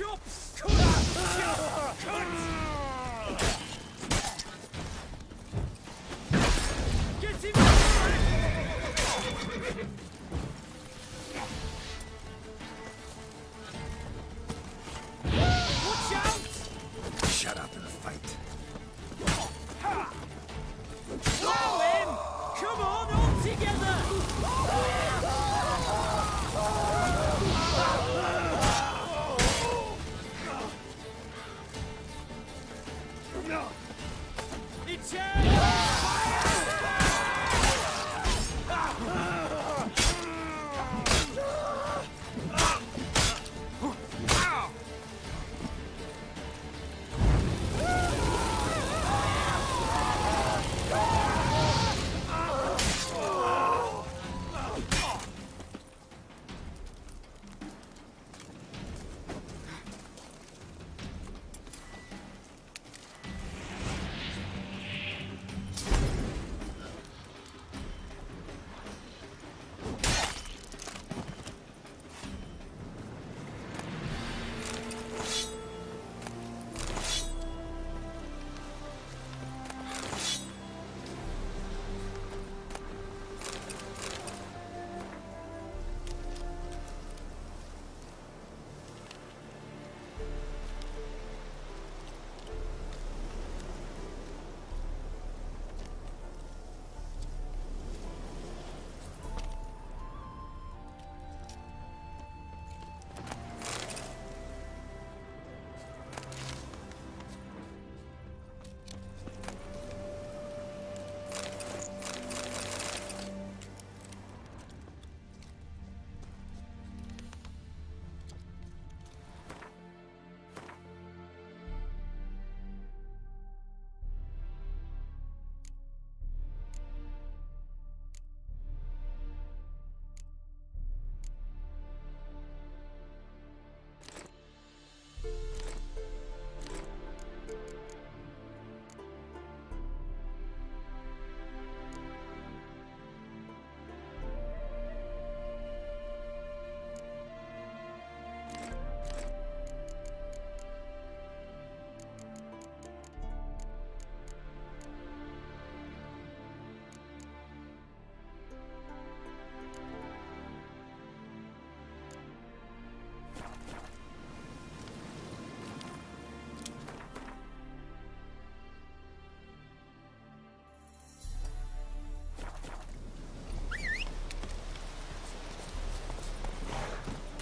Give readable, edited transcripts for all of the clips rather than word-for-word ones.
Shut up and fight. Slow him! Come on, all together! It's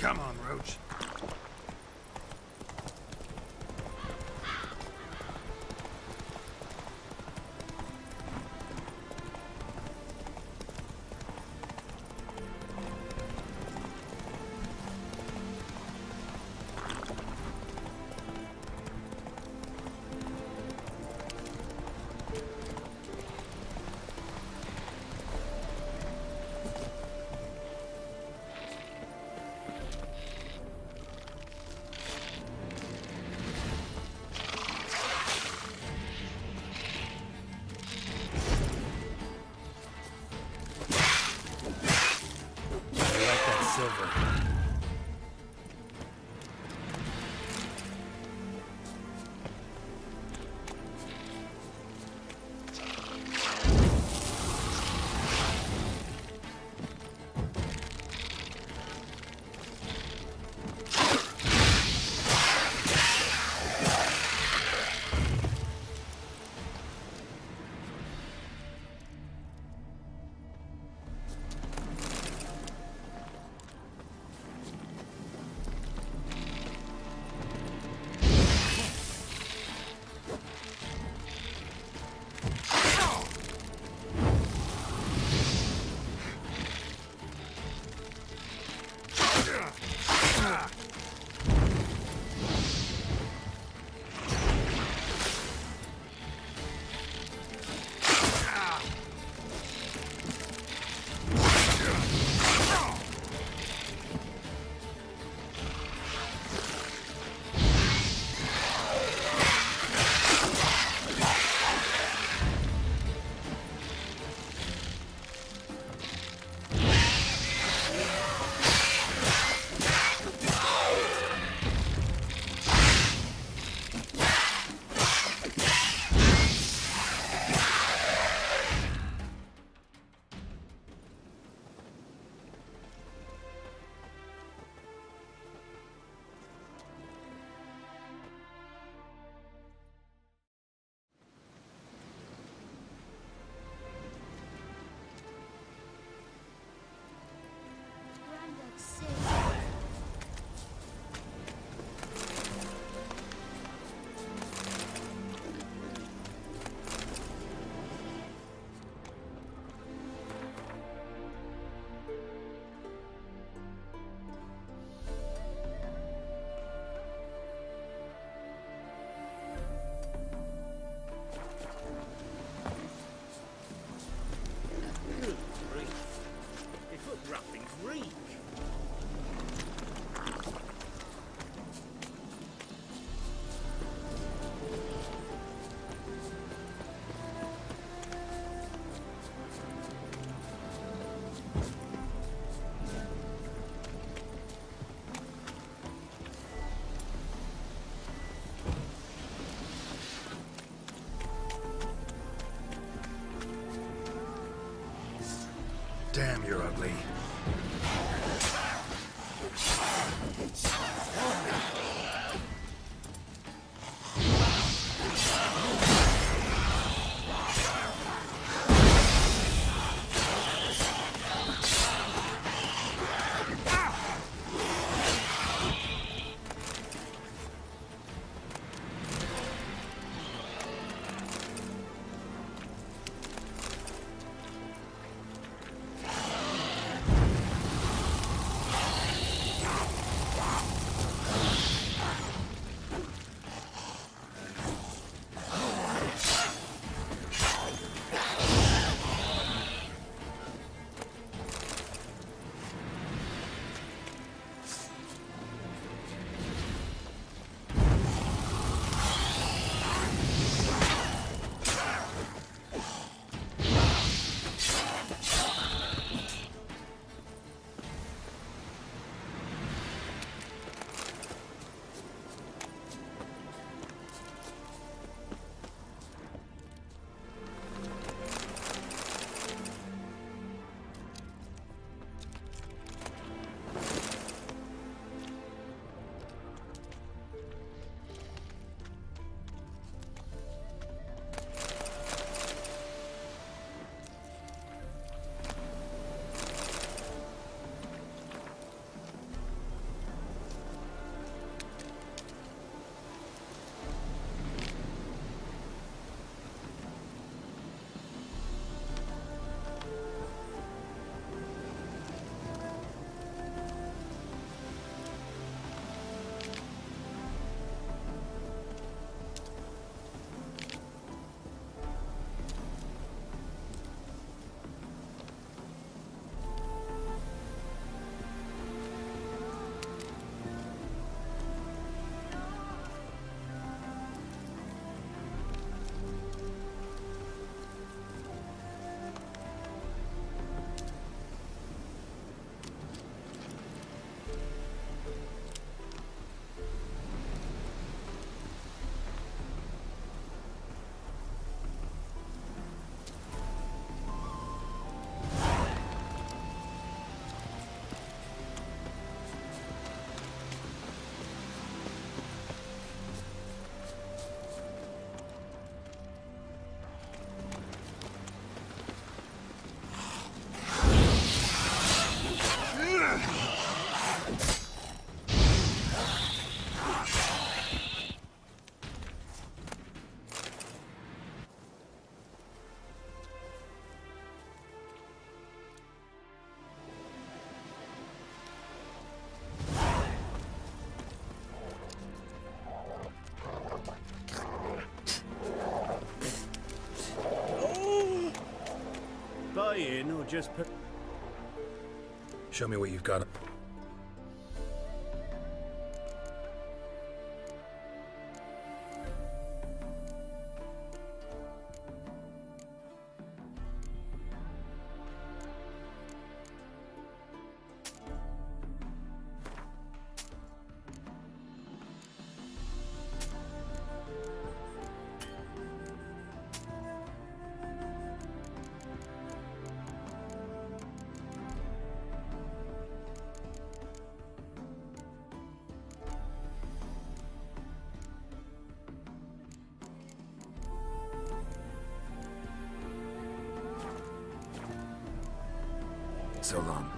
Come on, Roach. quietly. Buy in or just put... Show me what you've got. So long.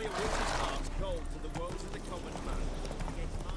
a witch's heart cold to the woes of the common man. Against mine.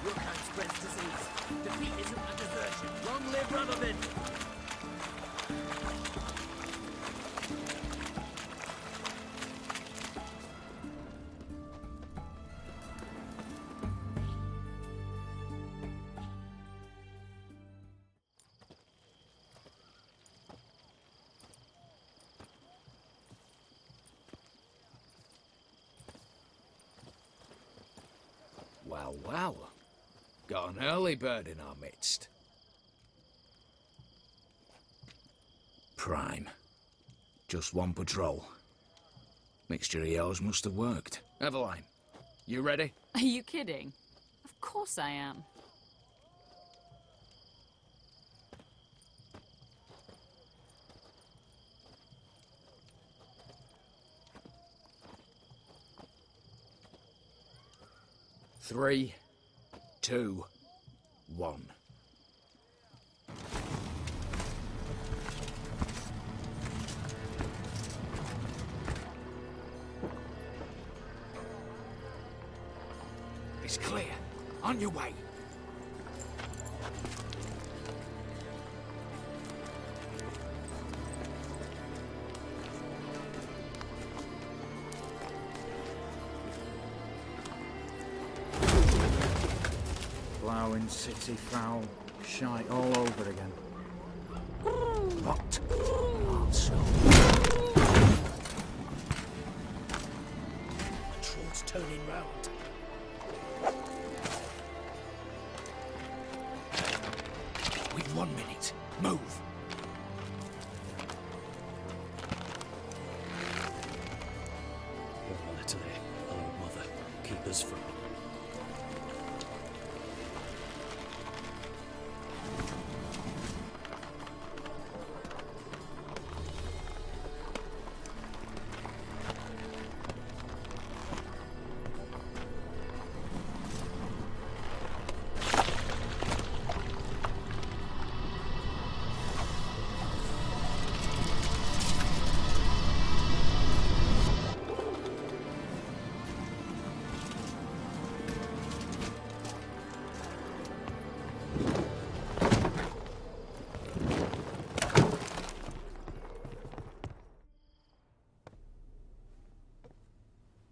Your kind spreads disease. Defeat isn't a desertion. Long live Radovid! Well, well. Got an early bird in our midst. Prime. Just one patrol. Mixture of yours must have worked. Eveline, you ready? Are you kidding? Of course I am. Three, two, one. It's clear. On your way. Ploughing, city foul, shite all over again. What? Also. Troll's turning round. We've 1 minute. Move. Your letter there, old mother. Keep us from.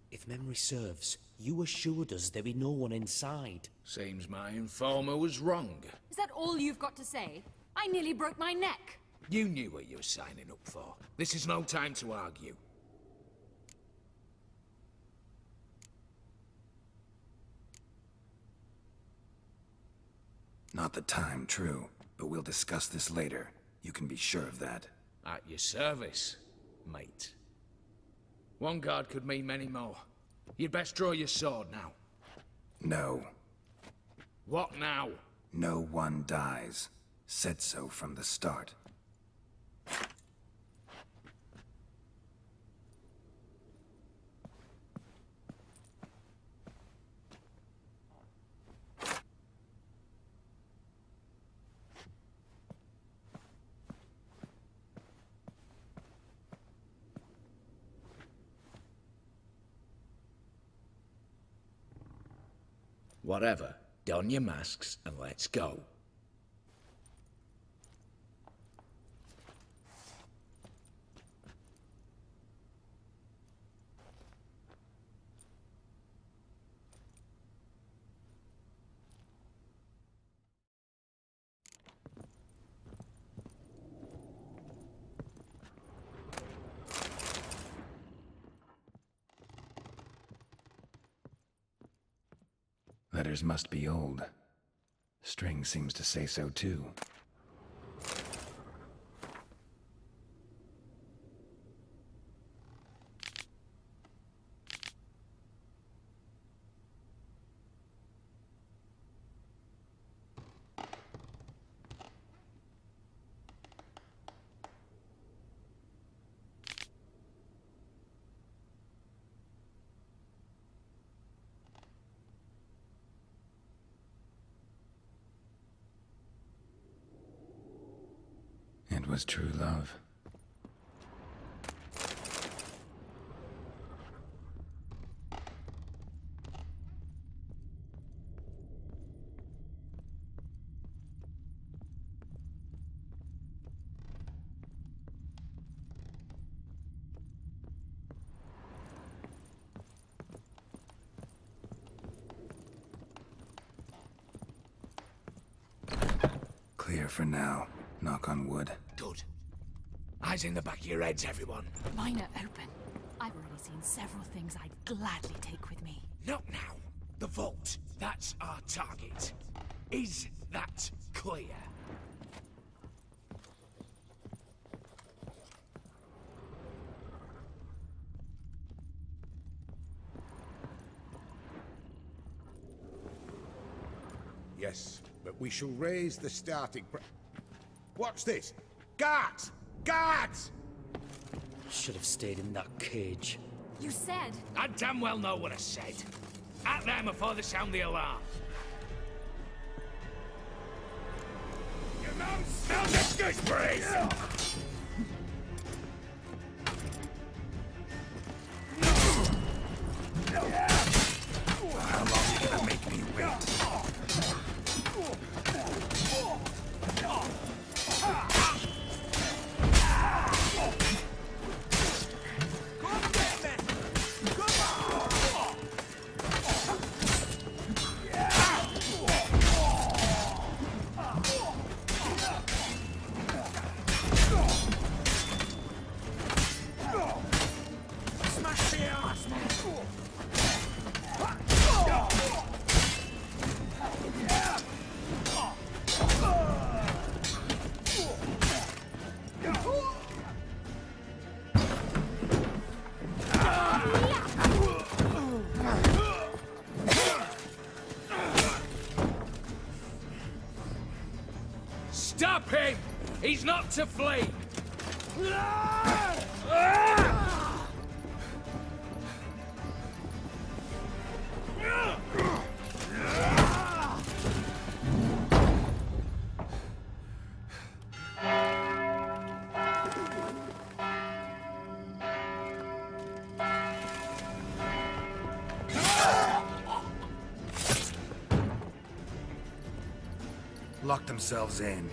If memory serves, you assured us there be no one inside. Seems my informer was wrong. Is that all you've got to say? I nearly broke my neck. You knew what you were signing up for. This is no time to argue. Not the time, true. But we'll discuss this later. You can be sure of that. At your service, mate. One guard could mean many more. You'd best draw your sword now. No. What now? No one dies. Said so from the start. Whatever. Don your masks and let's go. Letters must be old. String seems to say so too. It was true love. Clear for now. Knock on wood. Good. Eyes in the back of your heads, everyone. Mine are open. I've already seen several things I'd gladly take with me. Not now. The vault. That's our target. Is that clear? Yes, but we shall raise the starting Watch this! Guards! Guards! Should have stayed in that cage. You said... I damn well know what I said. At them before they sound the alarm. You don't smell the gooseberries! How long are you gonna make me wait? Stop him! He's not to flee! Lock themselves in.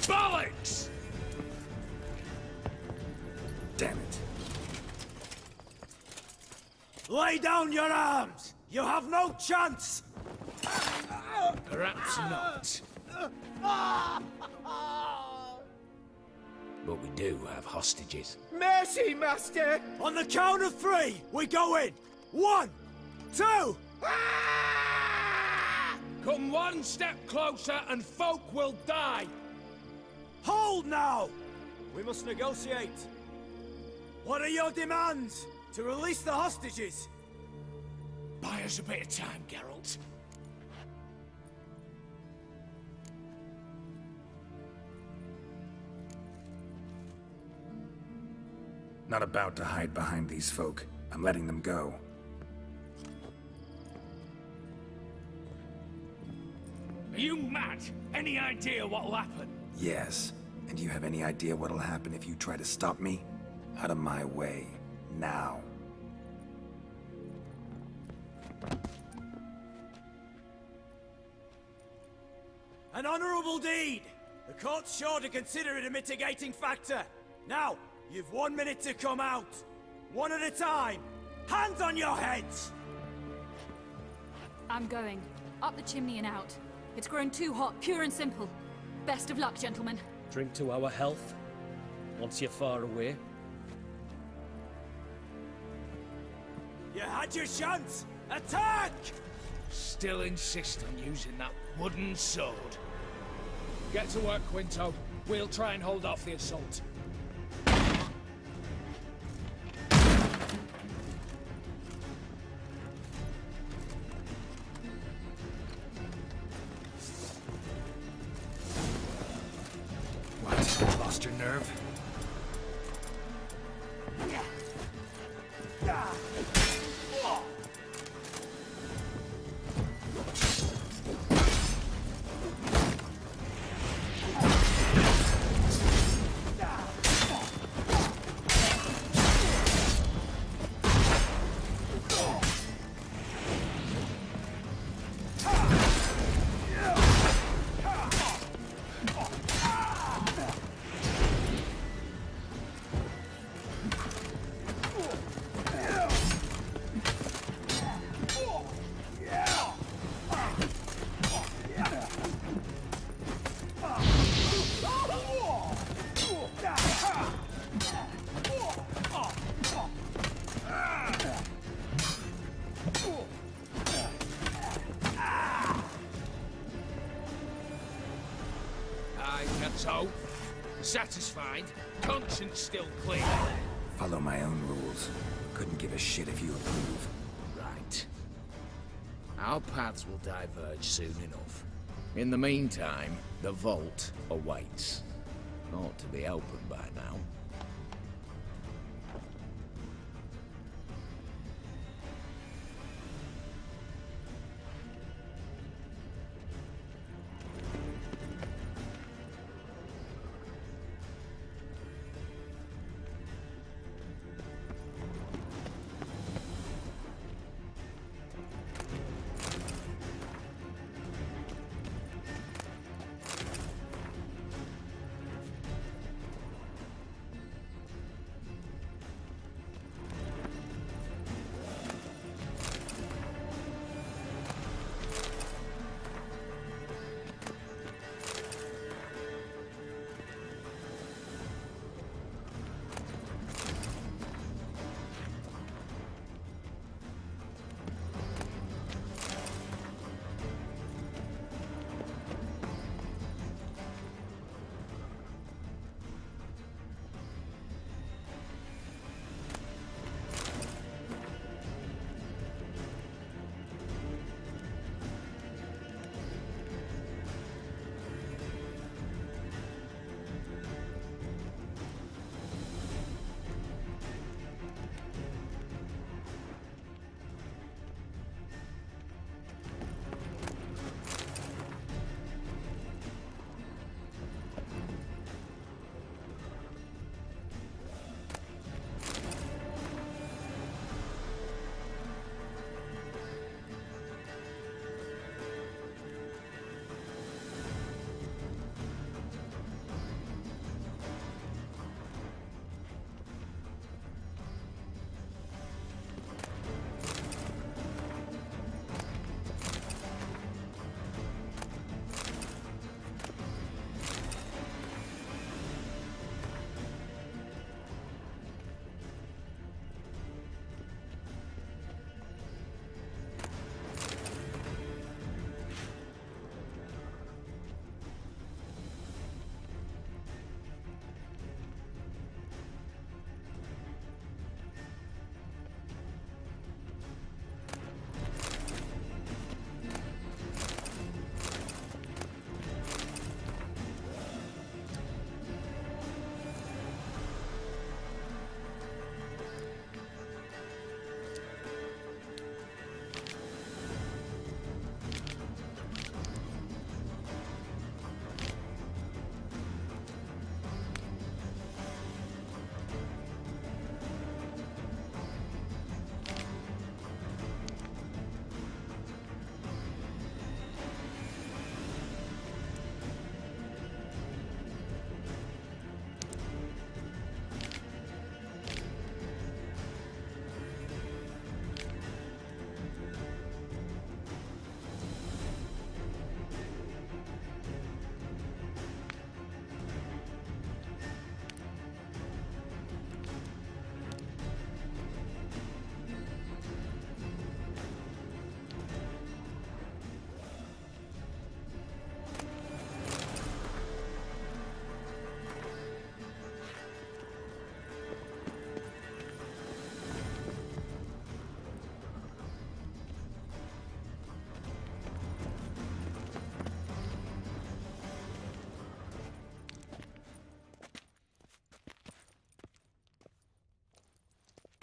Bollocks! Damn it. Lay down your arms! You have no chance! Perhaps not. But we do have hostages. Mercy, Master! On the count of 3, we go in! 1, 2... Come one step closer and folk will die! Hold now! We must negotiate. What are your demands? To release the hostages? Buy us a bit of time, Geralt. Not about to hide behind these folk. I'm letting them go. Are you mad? Any idea what'll happen? Yes. And do you have any idea what'll happen if you try to stop me? Out of my way. Now. An honorable deed! The court's sure to consider it a mitigating factor. Now, you've 1 minute to come out. One at a time. Hands on your heads! I'm going. Up the chimney and out. It's grown too hot, pure and simple. Best of luck, gentlemen. Drink to our health. Once you're far away. You had your chance! Attack! Still insist on using that wooden sword. Get to work, Quinto. We'll try and hold off the assault. What? Lost your nerve? So, satisfied? Conscience still clear? Follow my own rules. Couldn't give a shit if you approve. Right. Our paths will diverge soon enough. In the meantime, the vault awaits. Ought to be open by now.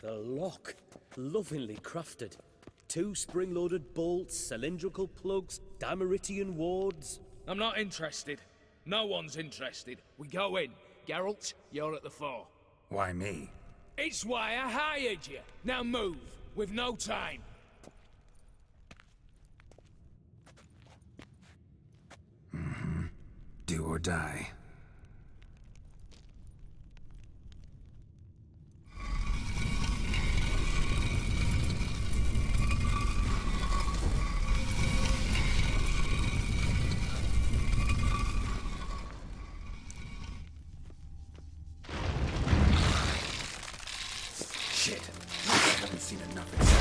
A lock. Lovingly crafted. 2 spring-loaded bolts, cylindrical plugs, Dameritian wards. I'm not interested. No one's interested. We go in. Geralt, you're at the fore. Why me? It's why I hired you. Now move. We've no time. Do or die. Shit. I haven't seen enough except...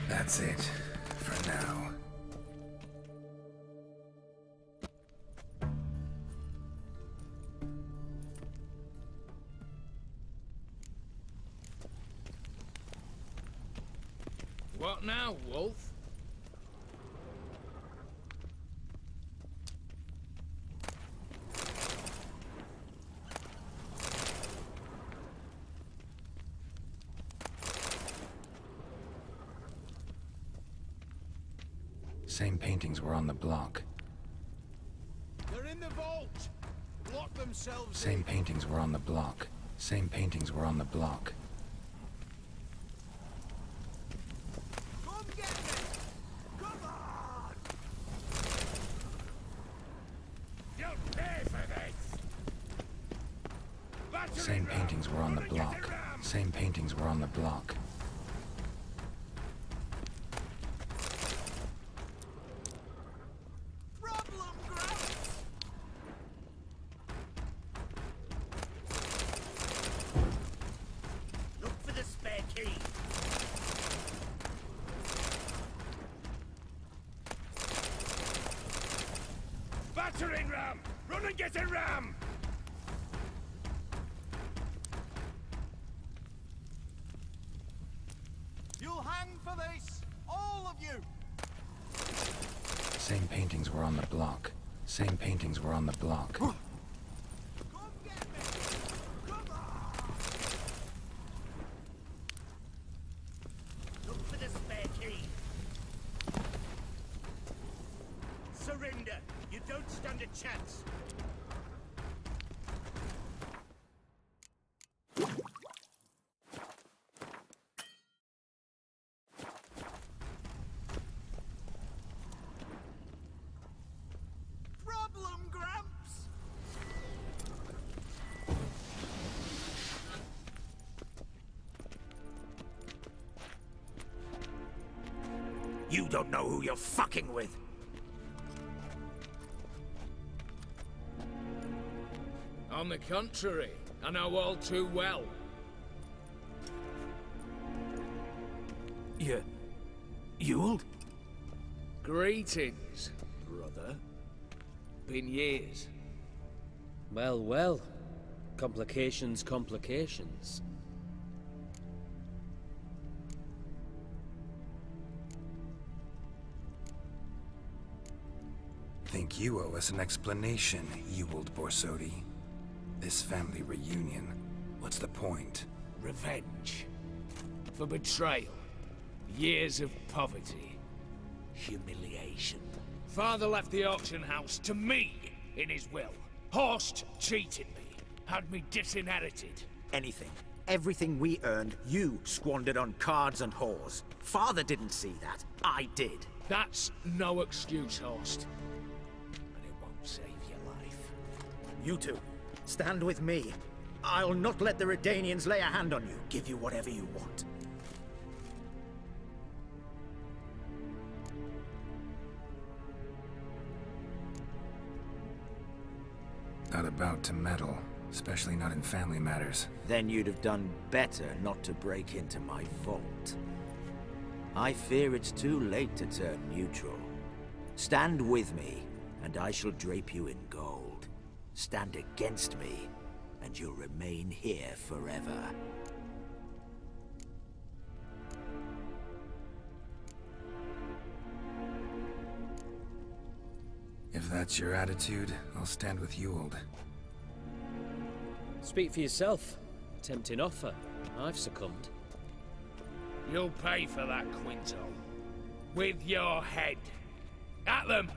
That's it, for now. What now, Wolf? Same paintings were on the block. They're in the vault! Lock themselves Same paintings were on the block. Same paintings were on the block. Come get me! Come on! You'll pay for this! Same paintings were on the block. Same paintings were on the block. Problem, Grant! Look for the spare key. Battering ram! Run and get a ram! You'll hang for this, all of you! Same paintings were on the block. Same paintings were on the block. Come get me! Come on! Look for the spare key. Surrender. You don't stand a chance. Problem, Gramps! You don't know who you're fucking with. On the contrary, I know all too well. Ewald? Greetings, brother. Been years. Well, well. Complications, complications. Think you owe us an explanation, Ewald Borsodi. This family reunion, what's the point? Revenge. For betrayal. Years of poverty. Humiliation. Father left the auction house to me in his will. Horst cheated me. Had me disinherited. Anything. Everything we earned, you squandered on cards and whores. Father didn't see that. I did. That's no excuse, Horst. But it won't save your life. You two, stand with me. I'll not let the Redanians lay a hand on you. Give you whatever you want. Not about to meddle, especially not in family matters. Then you'd have done better not to break into my vault. I fear it's too late to turn neutral. Stand with me, and I shall drape you in gold. Stand against me, and you'll remain here forever. If that's your attitude, I'll stand with Ewald. Speak for yourself. Tempting offer. I've succumbed. You'll pay for that, Quinto. With your head. At them!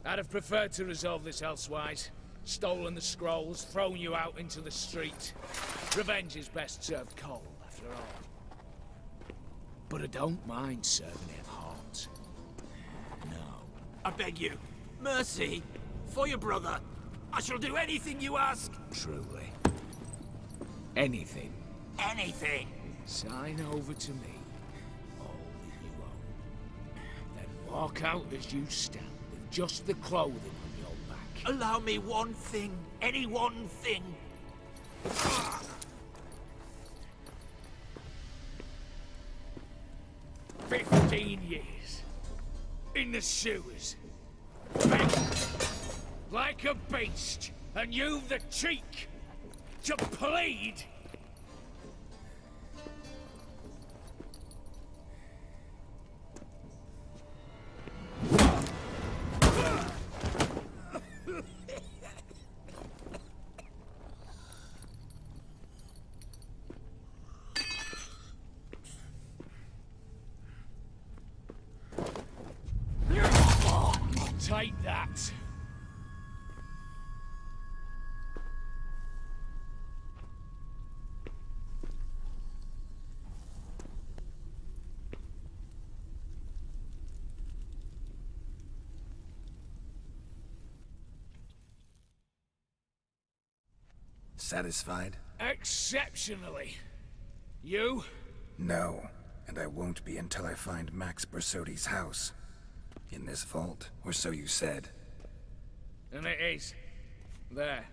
I'd have preferred to resolve this elsewise. Stolen the scrolls, thrown you out into the street. Revenge is best served cold, after all. But I don't mind serving it hot. No. I beg you, mercy, for your brother. I shall do anything you ask. Truly. Anything. Anything. Sign over to me. All that you own. Then walk out as you stand, with just the clothing on your back. Allow me one thing. Any one thing. 15 years. In the sewers. Begging. Like a beast. And you've the cheek to plead. Take that. Satisfied? Exceptionally. You? No, and I won't be until I find Max Bersodi's house. In this vault, or so you said. And it is. There.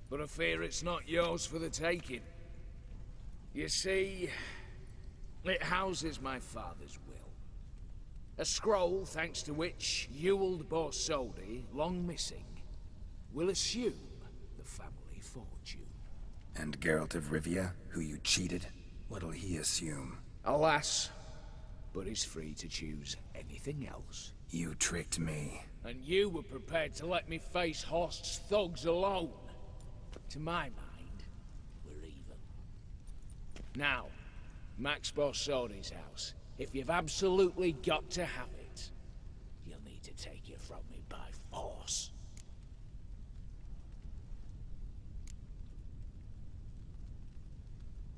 But I fear it's not yours for the taking. You see, it houses my father's will. A scroll thanks to which Ewald Borsodi, long missing, will assume the family fortune. And Geralt of Rivia, who you cheated? What'll he assume? Alas, but he's free to choose anything else. You tricked me. And you were prepared to let me face Horst's thugs alone. To my mind, we're even. Now, Max Borsodi's house. If you've absolutely got to have it, you'll need to take it from me by force.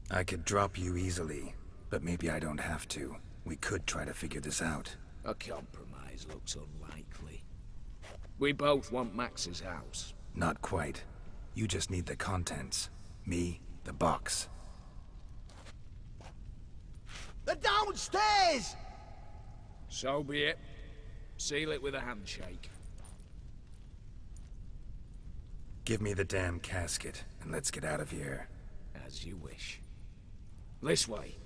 I could drop you easily, but maybe I don't have to. We could try to figure this out. A compromise looks unlikely. We both want Max's house. Not quite. You just need the contents. Me, the box. They're downstairs! So be it. Seal it with a handshake. Give me the damn casket, and let's get out of here. As you wish. This way.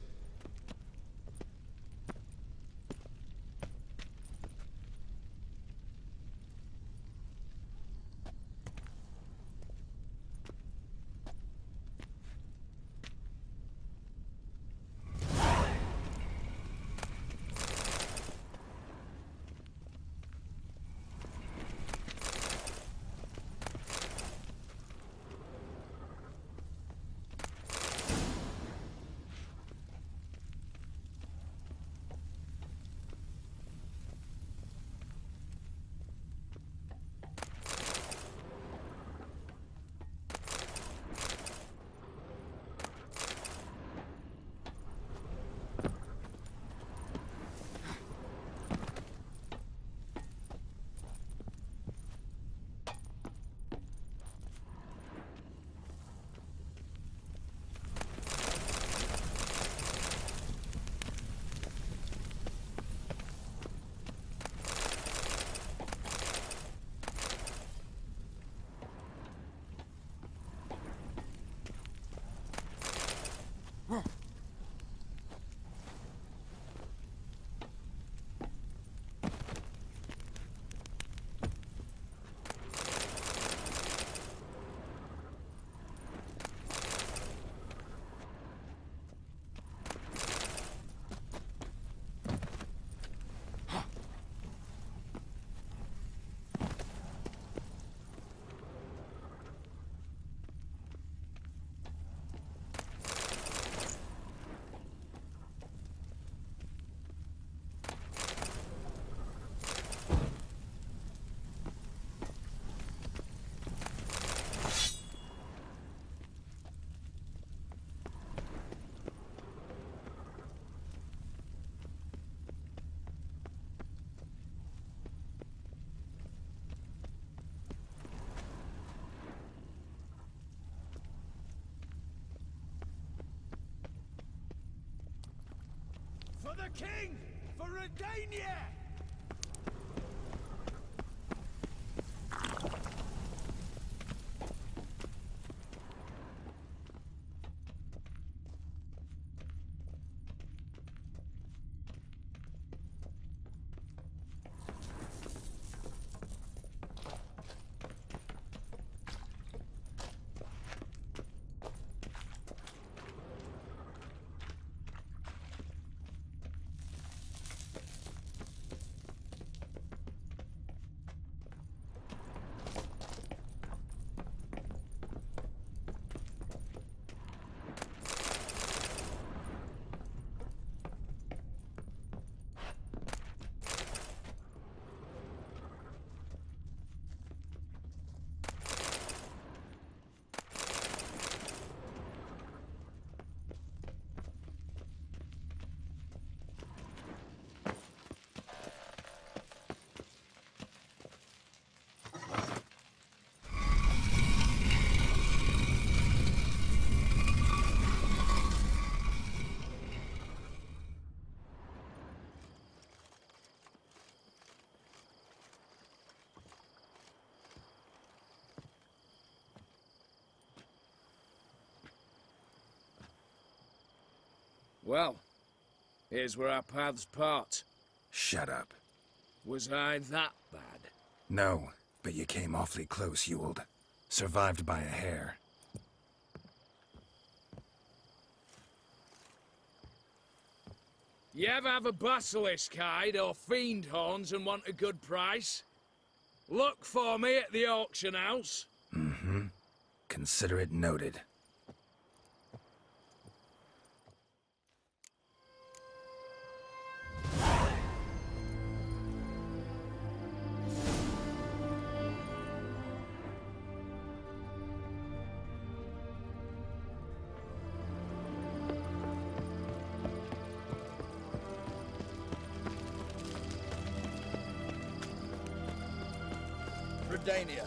For the king! For Redania! Well, here's where our paths part. Shut up. Was I that bad? No, but you came awfully close, Ewald. Survived by a hair. You ever have a basilisk hide or fiend horns and want a good price? Look for me at the auction house. Mm-hmm. Consider it noted. Redania.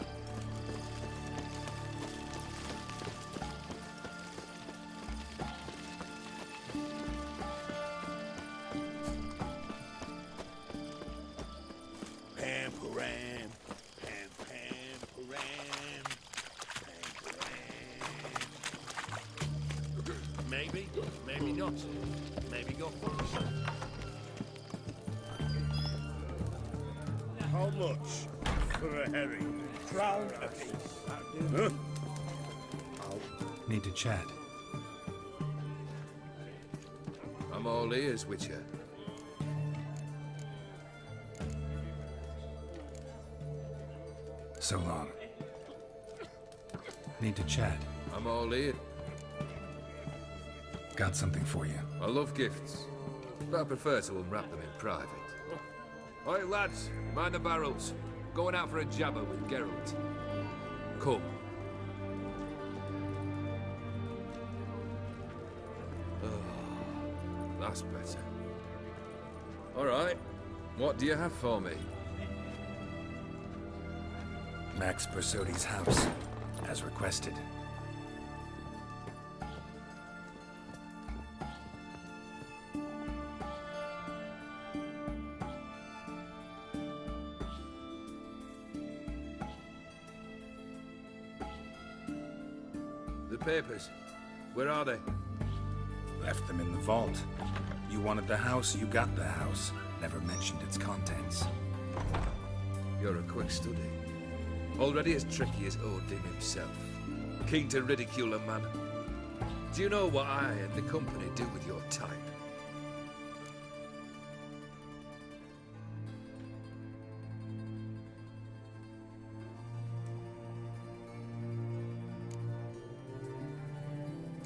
How much for a herring? Crown apiece. Huh? Need to chat. I'm all ears, Witcher. So long. Need to chat. I'm all ears. Got something for you. I love gifts, but I prefer to unwrap them in private. Oi, lads, mind the barrels. Going out for a jabber with Geralt. Come. Oh, that's better. All right, what do you have for me? Max Borsodi's house, as requested. The papers. Where are they? Left them in the vault. You wanted the house, you got the house. Never mentioned its contents. You're a quick study. Already as tricky as Odin himself. Keen to ridicule a man. Do you know what I and the company do with your type?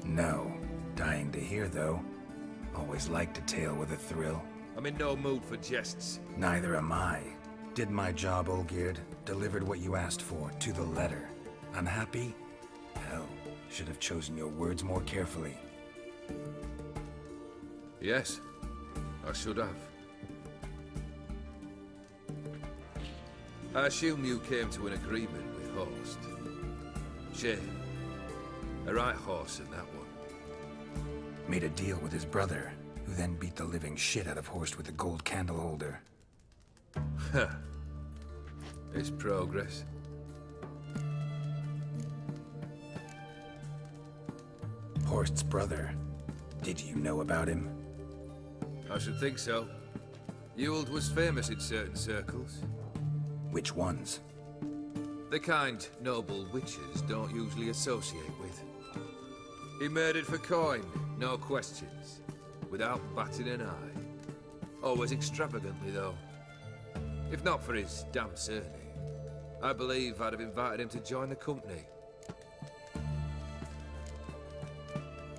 No. Dying to hear, though. Always liked a tale with a thrill. I'm in no mood for jests. Neither am I. Did my job, Olgierd. Delivered what you asked for, to the letter. Unhappy? Hell, should have chosen your words more carefully. Yes, I should have. I assume you came to an agreement with Horst. Shame. A right horse in that one. Made a deal with his brother, who then beat the living shit out of Horst with a gold candle holder. Huh. It's progress. Horst's brother. Did you know about him? I should think so. Ewald was famous in certain circles. Which ones? The kind noble witches don't usually associate with. He murdered for coin, no questions. Without batting an eye. Always extravagantly, though. If not for his damn surname, I believe I'd have invited him to join the company.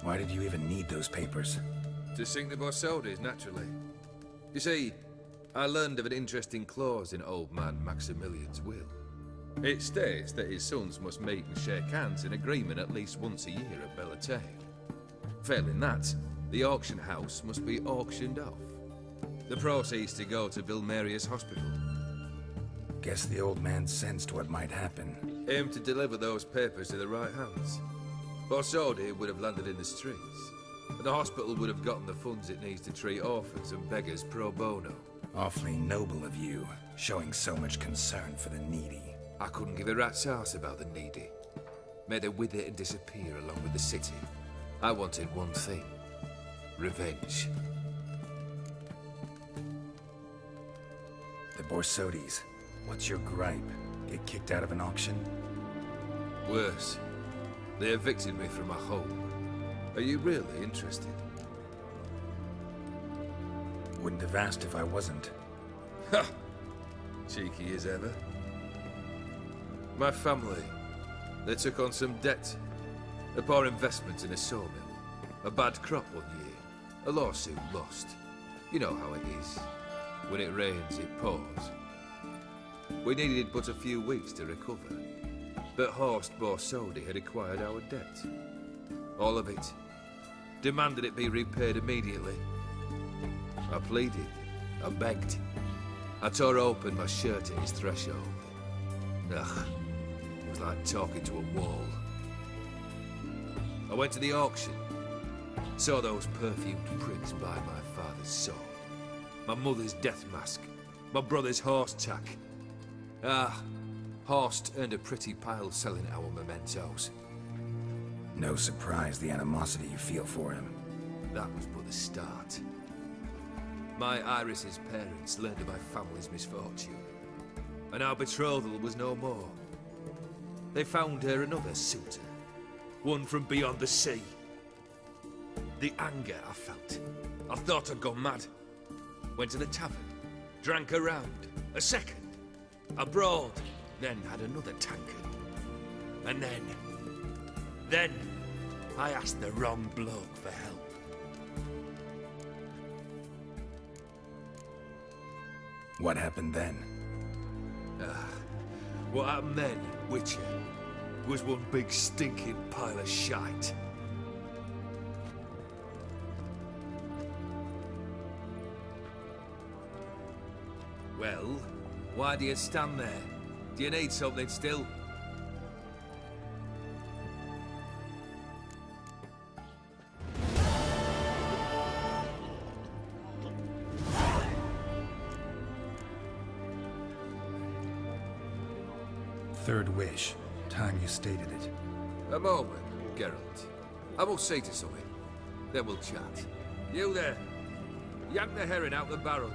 Why did you even need those papers? To sink the Borsodis, naturally. You see, I learned of an interesting clause in old man Maximilian's will. It states that his sons must meet and shake hands in agreement at least once a year at Bellatane. Failing that, the auction house must be auctioned off. The proceeds to go to Vilmeria's hospital. Guess the old man sensed what might happen. Aimed to deliver those papers to the right hands. Borsodi would have landed in the streets, and the hospital would have gotten the funds it needs to treat orphans and beggars pro bono. Awfully noble of you, showing so much concern for the needy. I couldn't give a rat's ass about the needy. May they wither and disappear along with the city. I wanted one thing. Revenge. The Borsodis. What's your gripe? Get kicked out of an auction? Worse. They evicted me from my home. Are you really interested? Wouldn't have asked if I wasn't. Ha! Cheeky as ever. My family, they took on some debt. A poor investment in a sawmill. A bad crop one year. A lawsuit lost. You know how it is. When it rains, it pours. We needed but a few weeks to recover. But Horst Borsodi had acquired our debt. All of it. Demanded it be repaid immediately. I pleaded. I begged. I tore open my shirt at his threshold. Ugh. It was like talking to a wall. I went to the auction. Saw those perfumed pricks buy my father's sword. My mother's death mask. My brother's horse tack. Ah, Horst earned a pretty pile selling our mementos. No surprise the animosity you feel for him. That was but the start. My Iris's parents learned of my family's misfortune. and our betrothal was no more. They found her another suitor, one from beyond the sea. The anger I felt, I thought I'd gone mad. Went to the tavern, drank a round, a second, abroad, then had another tankard. And then I asked the wrong bloke for help. What happened then? What happened then, Witcher, was one big stinking pile of shite. Well, why do you stand there? Do you need something still? Third wish. Time you stated it. A moment, Geralt. I will see to something. Then we'll chat. You there. Yank the herring out the barrel.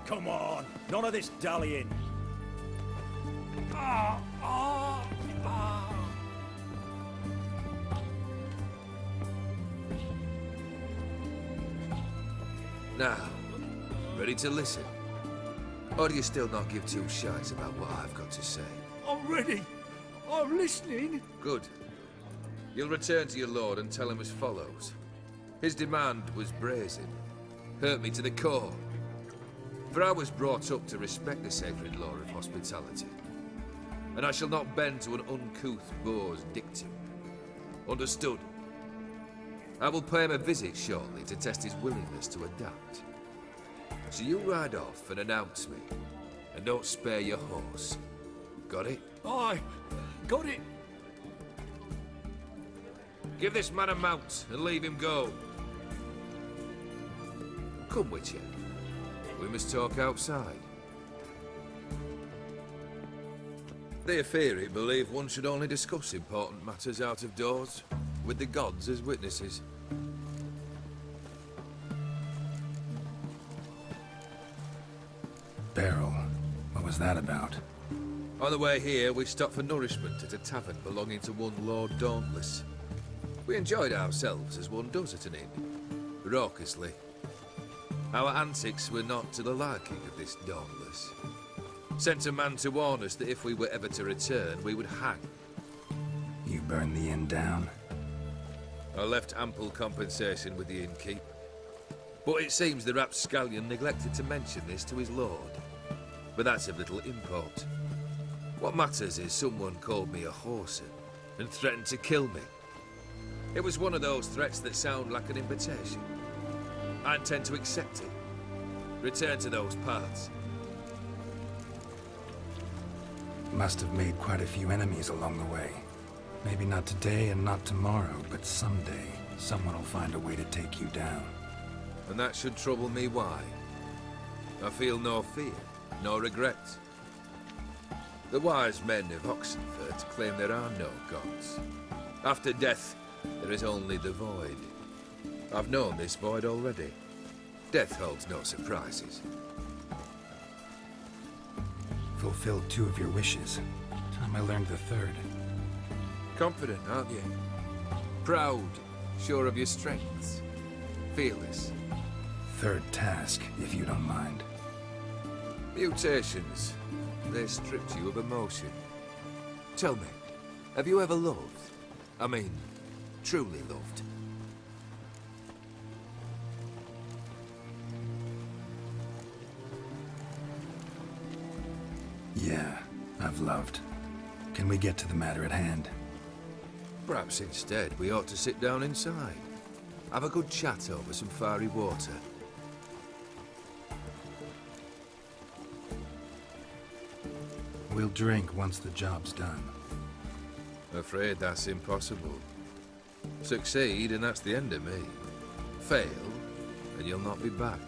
Come on, none of this dallying. Now, ready to listen? Or do you still not give two shites about what I've got to say? I'm ready. I'm listening. Good. You'll return to your lord and tell him as follows. His demand was brazen. Hurt me to the core. For I was brought up to respect the sacred law of hospitality. And I shall not bend to an uncouth boor's dictum. Understood? I will pay him a visit shortly to test his willingness to adapt. So you ride off and announce me. And don't spare your horse. Got it? Aye, got it. Give this man a mount and leave him go. Come, Witcher. We must talk outside. The Aetheri believe one should only discuss important matters out of doors, with the gods as witnesses. Beryl, what was that about? On the way here, we stopped for nourishment at a tavern belonging to one Lord Dauntless. We enjoyed ourselves as one does at an inn, raucously. Our antics were not to the liking of this Dauntless. Sent a man to warn us that if we were ever to return, we would hang. You burned the inn down? I left ample compensation with the innkeep. But it seems the rapscallion neglected to mention this to his lord. But that's of little import. What matters is someone called me a whoreson and threatened to kill me. It was one of those threats that sound like an invitation. I intend to accept it. Return to those parts. Must have made quite a few enemies along the way. Maybe not today and not tomorrow, but someday, someone will find a way to take you down. And that should trouble me why? I feel no fear, no regret. The wise men of Oxenfurt claim there are no gods. After death, there is only the void. I've known this void already. Death holds no surprises. Fulfilled 2 of your wishes. Time I learned the 3rd. Confident, aren't you? Proud, sure of your strengths. Fearless. 3rd task, if you don't mind. Mutations. They stripped you of emotion. Tell me, have you ever loved? I mean, truly loved? Yeah, I've loved. Can we get to the matter at hand? Perhaps instead we ought to sit down inside. Have a good chat over some fiery water. We'll drink once the job's done. Afraid that's impossible. Succeed and that's the end of me. Fail and you'll not be back.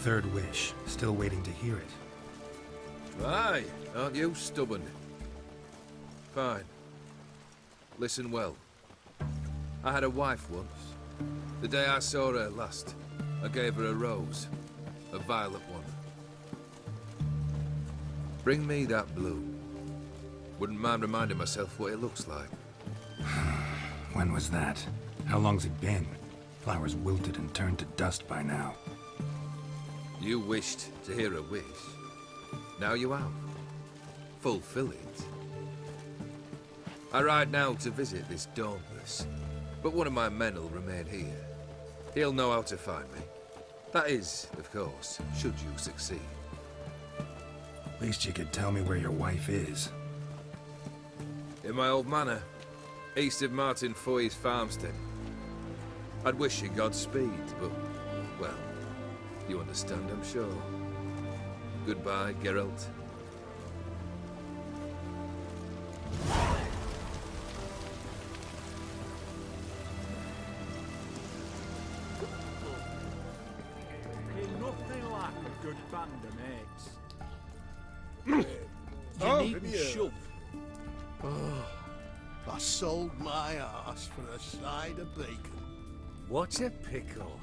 third wish. Still waiting to hear it. Aye, aren't you stubborn? Fine. Listen well. I had a wife once. The day I saw her last, I gave her a rose. A violet one. Bring me that bloom. Wouldn't mind reminding myself what it looks like. When was that? How long's it been? Flowers wilted and turned to dust by now. You wished to hear a wish. Now you have. Fulfill it. I ride now to visit this Dauntless, but one of my men will remain here. He'll know how to find me. That is, of course, should you succeed. At least you could tell me where your wife is. In my old manor, east of Martin Foy's farmstead. I'd wish you Godspeed, but, well, you understand, I'm sure. Goodbye, Geralt. Ain't nothing like a good band of mates. You needn't shove. I sold my arse for a side of bacon. What a pickle.